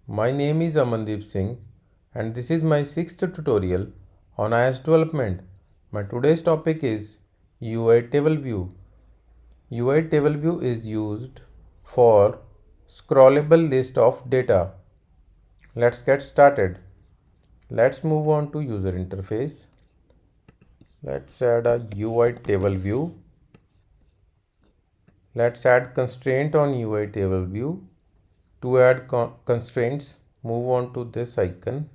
My name is Amandeep Singh and this is my sixth tutorial on iOS development. My today's topic is UITableView. UITableView is used for scrollable list of data. Let's get started. Let's move on to user interface. Let's add a UITableView. Let's add constraint on UITableView. To add constraints, move on to this icon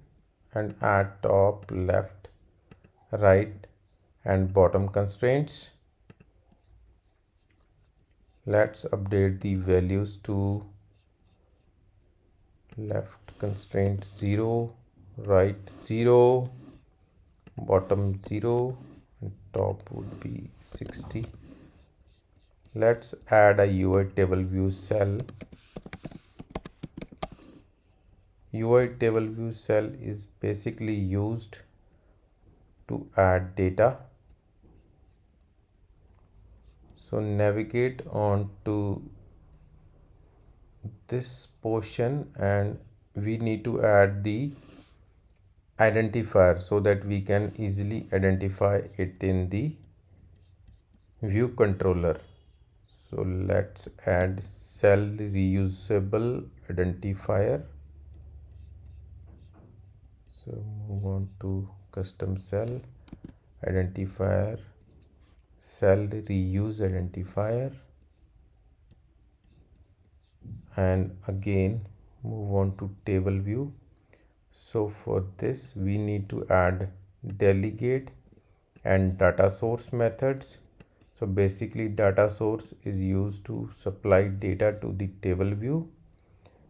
and add top, left, right and bottom constraints. Let's update the values to left constraint 0, right 0, bottom 0 and top would be 60. Let's add a UITableView cell. UITableView cell is basically used to add data. So navigate on to this portion and we need to add the identifier so that we can easily identify it in the view controller. So let's add cell reusable identifier. So move on to custom cell identifier, cell reuse identifier, and again move on to table view. So for this we need to add delegate and data source methods. So basically data source is used to supply data to the table view,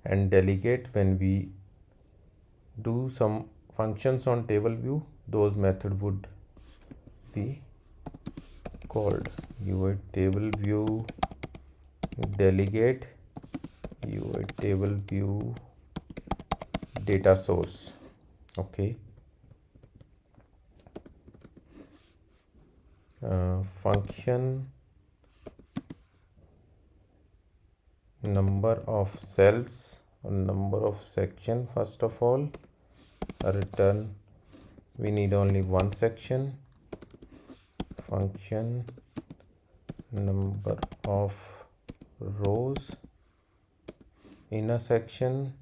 and delegate when we do some functions on table view, those method would be called UITableView delegate UITableView data source. Okay. Function number of cells or number of section. First of all, return we need only one section. Function number of rows in a section.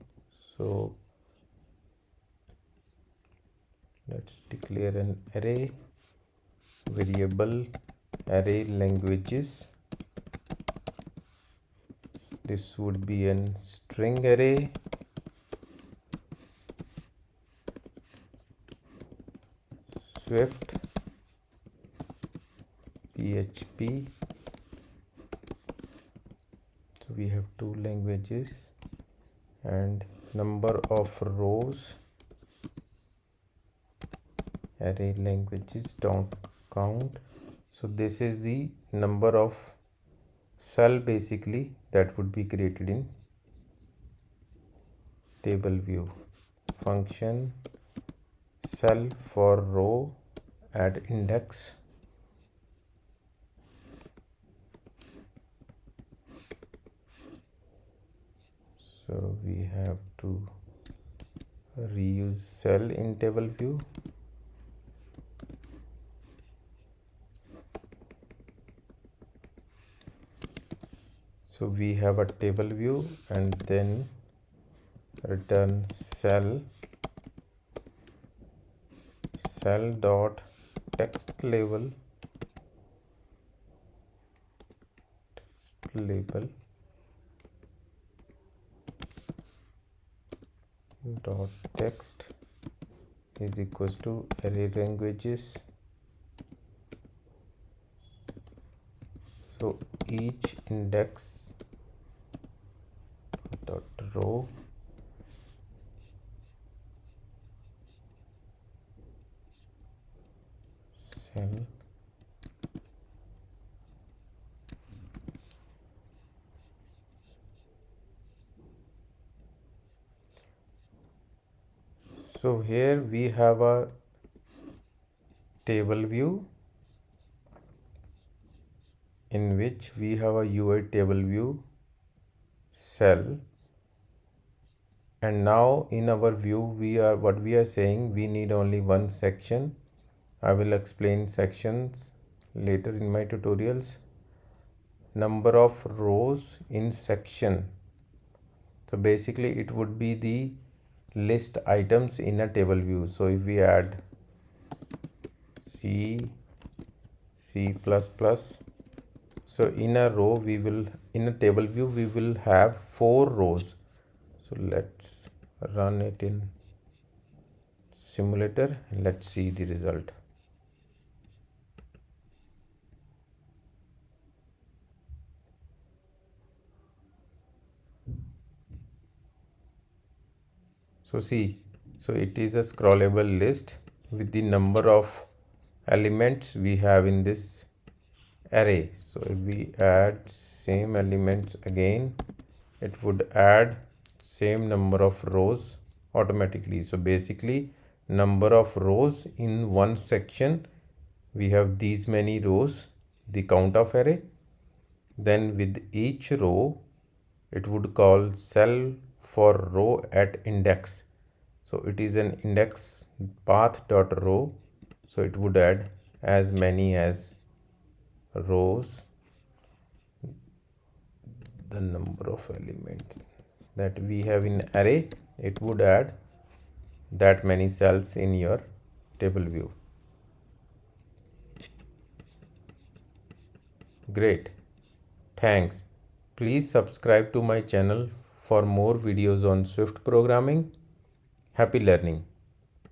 So let's declare an array variable array languages. This would be an string array. Swift PHP. So we have two languages, and number of rows array languages don't count. So this is the number of cell basically that would be created in table view. Function cell for row add index. So we have to reuse cell in table view. So we have a table view and then return cell dot text label dot text is equals to array languages. So each index dot row cell so here we have a table view in which we have a UITableView cell And now in our view we are saying we need only one section. I will explain sections later in my tutorials. Number of rows in section. So basically it would be the list items in a table view. So if we add C, C++, so in a row we will, in a table view we will have 4 rows. So let's run it in simulator and let's see the result. So see, so it is a scrollable list with the number of elements we have in this array. So if we add same elements again, it would add same number of rows automatically. So basically number of rows in one section, we have these many rows, the count of array. Then with each row it would call cell for row at index. So it is an index path dot row. So it would add as many as rows, the number of elements that we have in array, it would add that many cells in your table view. Great, thanks. Please subscribe to my channel for more videos on Swift programming. Happy learning.